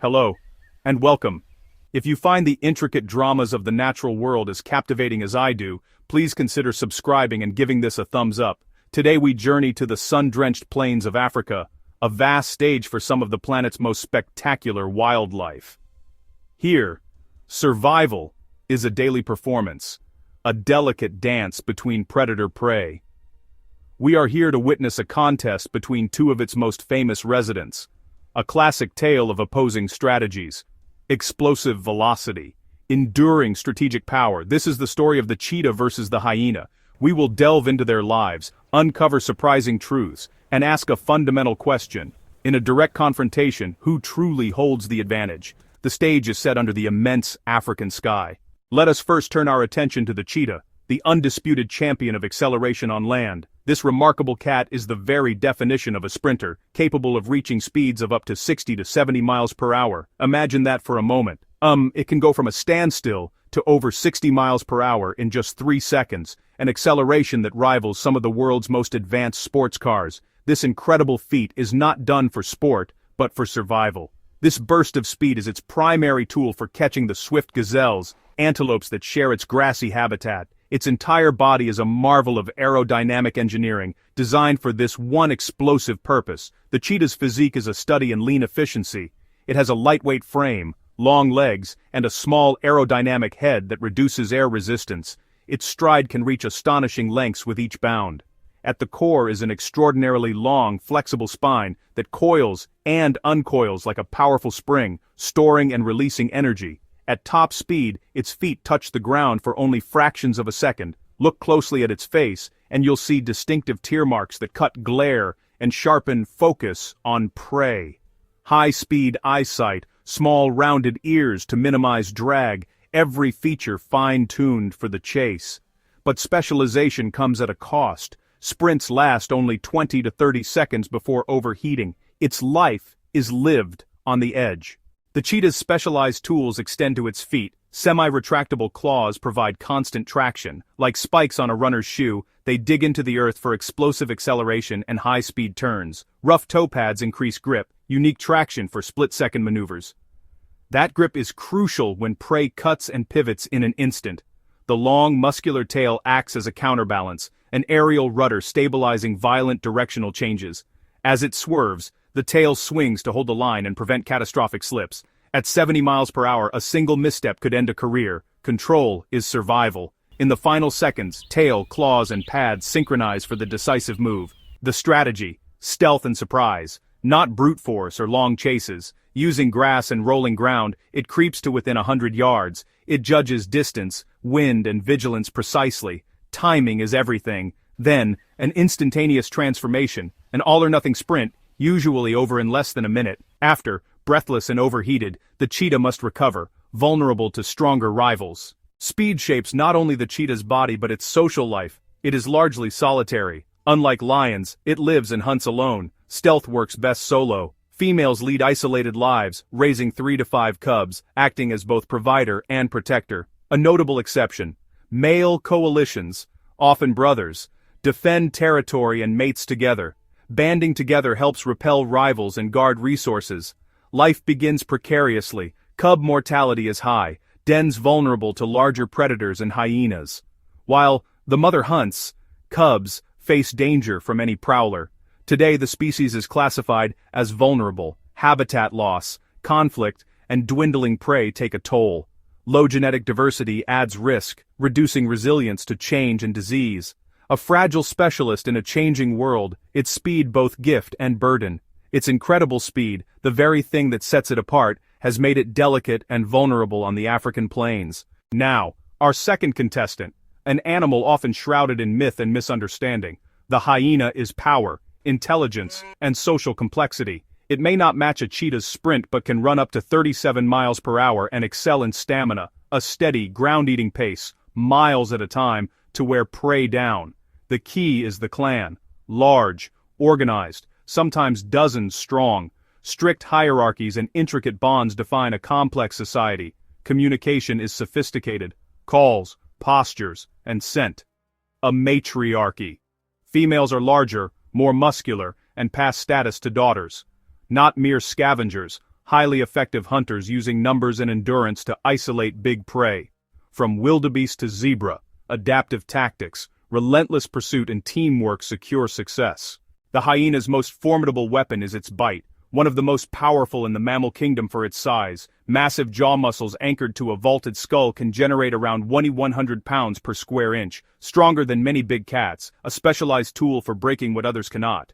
Hello, and welcome. If you find the intricate dramas of the natural world as captivating as I do, please consider subscribing and giving this a thumbs up. Today we journey to the sun-drenched plains of Africa, a vast stage for some of the planet's most spectacular wildlife. Here, survival is a daily performance, a delicate dance between predator-prey. We are here to witness a contest between two of its most famous residents, a classic tale of opposing strategies, explosive velocity, enduring strategic power. This is the story of the cheetah versus the hyena. We will delve into their lives, uncover surprising truths, and ask a fundamental question. In a direct confrontation, who truly holds the advantage? The stage is set under the immense African sky. Let us first turn our attention to the cheetah, the undisputed champion of acceleration on land. This remarkable cat is the very definition of a sprinter, capable of reaching speeds of up to 60 to 70 miles per hour. Imagine that for a moment. It can go from a standstill to over 60 miles per hour in just 3 seconds, an acceleration that rivals some of the world's most advanced sports cars. This incredible feat is not done for sport, but for survival. This burst of speed is its primary tool for catching the swift gazelles, antelopes that share its grassy habitat. Its entire body is a marvel of aerodynamic engineering, designed for this one explosive purpose. The cheetah's physique is a study in lean efficiency. It has a lightweight frame, long legs, and a small aerodynamic head that reduces air resistance. Its stride can reach astonishing lengths with each bound. At the core is an extraordinarily long, flexible spine that coils and uncoils like a powerful spring, storing and releasing energy. At top speed, its feet touch the ground for only fractions of a second. Look closely at its face, and you'll see distinctive tear marks that cut glare and sharpen focus on prey. High-speed eyesight, small rounded ears to minimize drag, every feature fine-tuned for the chase. But specialization comes at a cost. Sprints last only 20 to 30 seconds before overheating. Its life is lived on the edge. The cheetah's specialized tools extend to its feet. Semi-retractable claws provide constant traction. Like spikes on a runner's shoe, they dig into the earth for explosive acceleration and high-speed turns. Rough toe pads increase grip, unique traction for split-second maneuvers. That grip is crucial when prey cuts and pivots in an instant. The long, muscular tail acts as a counterbalance, an aerial rudder stabilizing violent directional changes. As it swerves, the tail swings to hold the line and prevent catastrophic slips. At 70 miles per hour, a single misstep could end a career. Control is survival. In the final seconds, tail, claws, and pads synchronize for the decisive move. The strategy: stealth and surprise. Not brute force or long chases. Using grass and rolling ground, it creeps to within 100 yards. It judges distance, wind, and vigilance precisely. Timing is everything. Then, an instantaneous transformation, an all-or-nothing sprint, usually over in less than a minute. After, breathless and overheated, the cheetah must recover, vulnerable to stronger rivals. Speed shapes not only the cheetah's body but its social life. It is largely solitary. Unlike lions, it lives and hunts alone. Stealth works best solo. Females lead isolated lives, raising 3 to 5 cubs, acting as both provider and protector. A notable exception: male coalitions, often brothers, defend territory and mates together. Banding together helps repel rivals and guard resources. Life begins precariously. Cub mortality is high, dens vulnerable to larger predators and hyenas. While the mother hunts, cubs face danger from any prowler. Today the species is classified as vulnerable. Habitat loss, conflict, and dwindling prey take a toll. Low genetic diversity adds risk, reducing resilience to change and disease. A fragile specialist in a changing world, its speed both gift and burden. Its incredible speed, the very thing that sets it apart, has made it delicate and vulnerable on the African plains. Now, our second contestant, an animal often shrouded in myth and misunderstanding. The hyena is power, intelligence, and social complexity. It may not match a cheetah's sprint but can run up to 37 miles per hour and excel in stamina, a steady, ground-eating pace, miles at a time, to wear prey down. The key is the clan. Large, organized, sometimes dozens strong. Strict hierarchies and intricate bonds define a complex society. Communication is sophisticated. Calls, postures, and scent. A matriarchy. Females are larger, more muscular, and pass status to daughters. Not mere scavengers, highly effective hunters using numbers and endurance to isolate big prey. From wildebeest to zebra, adaptive tactics, relentless pursuit and teamwork secure success. The hyena's most formidable weapon is its bite, one of the most powerful in the mammal kingdom for its size. Massive jaw muscles anchored to a vaulted skull can generate around 2,100 pounds per square inch, stronger than many big cats, a specialized tool for breaking what others cannot.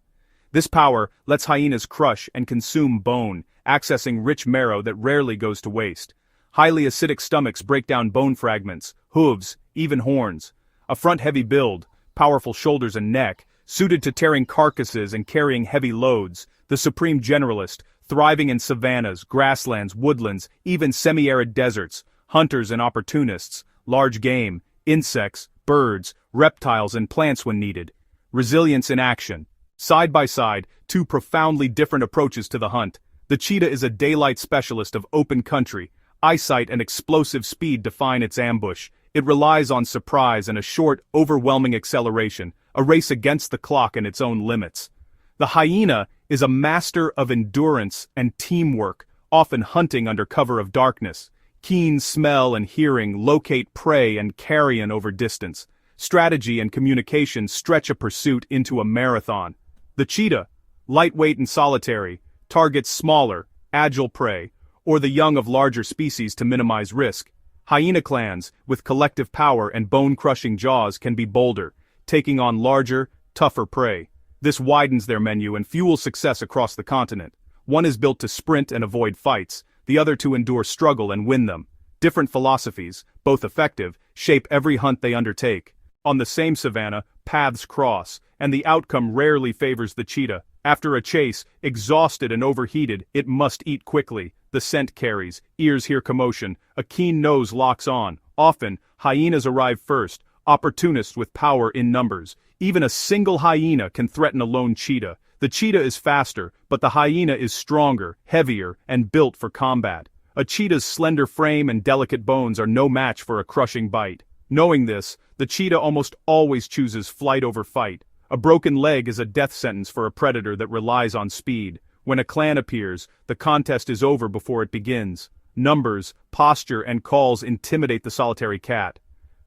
This power lets hyenas crush and consume bone, accessing rich marrow that rarely goes to waste. Highly acidic stomachs break down bone fragments, hooves, even horns. A front-heavy build, powerful shoulders and neck, suited to tearing carcasses and carrying heavy loads. The supreme generalist, thriving in savannas, grasslands, woodlands, even semi-arid deserts. Hunters and opportunists, large game, insects, birds, reptiles and plants when needed. Resilience in action. Side by side, two profoundly different approaches to the hunt. The cheetah is a daylight specialist of open country. Eyesight and explosive speed define its ambush. It relies on surprise and a short, overwhelming acceleration, a race against the clock and its own limits. The hyena is a master of endurance and teamwork, often hunting under cover of darkness. Keen smell and hearing locate prey and carrion over distance. Strategy and communication stretch a pursuit into a marathon. The cheetah, lightweight and solitary, targets smaller, agile prey, or the young of larger species to minimize risk. Hyena clans, with collective power and bone-crushing jaws, can be bolder, taking on larger, tougher prey. This widens their menu and fuels success across the continent. One is built to sprint and avoid fights, the other to endure struggle and win them. Different philosophies, both effective, shape every hunt they undertake. On the same savanna, paths cross, and the outcome rarely favors the cheetah. After a chase, exhausted and overheated, it must eat quickly. The scent carries, ears hear commotion, a keen nose locks on. Often, hyenas arrive first, opportunists with power in numbers. Even a single hyena can threaten a lone cheetah. The cheetah is faster, but the hyena is stronger, heavier, and built for combat. A cheetah's slender frame and delicate bones are no match for a crushing bite. Knowing this, the cheetah almost always chooses flight over fight. A broken leg is a death sentence for a predator that relies on speed. When a clan appears, the contest is over before it begins. Numbers, posture, and calls intimidate the solitary cat.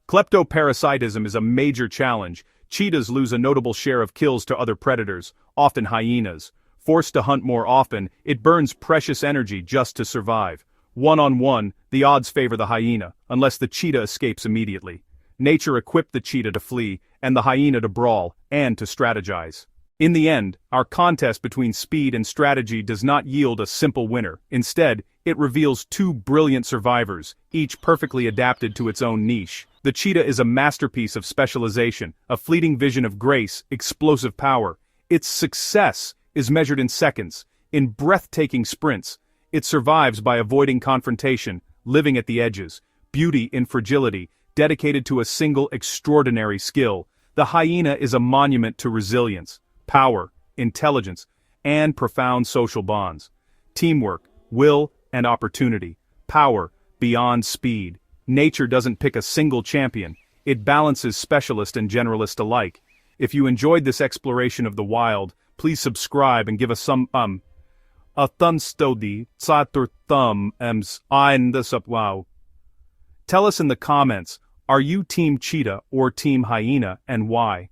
Kleptoparasitism is a major challenge. Cheetahs lose a notable share of kills to other predators, often hyenas. Forced to hunt more often, it burns precious energy just to survive. One-on-one, the odds favor the hyena, unless the cheetah escapes immediately. Nature equipped the cheetah to flee, and the hyena to brawl, and to strategize. In the end, our contest between speed and strategy does not yield a simple winner. Instead, it reveals two brilliant survivors, each perfectly adapted to its own niche. The cheetah is a masterpiece of specialization, a fleeting vision of grace, explosive power. Its success is measured in seconds, in breathtaking sprints. It survives by avoiding confrontation, living at the edges. Beauty in fragility, dedicated to a single extraordinary skill. The hyena is a monument to resilience, power, intelligence, and profound social bonds. Teamwork, will, and opportunity. Power, beyond speed. Nature doesn't pick a single champion, it balances specialist and generalist alike. If you enjoyed this exploration of the wild, please subscribe and give us a thumbs stodi, satur thumb ein this up wow. Tell us in the comments, are you team cheetah or team hyena and why?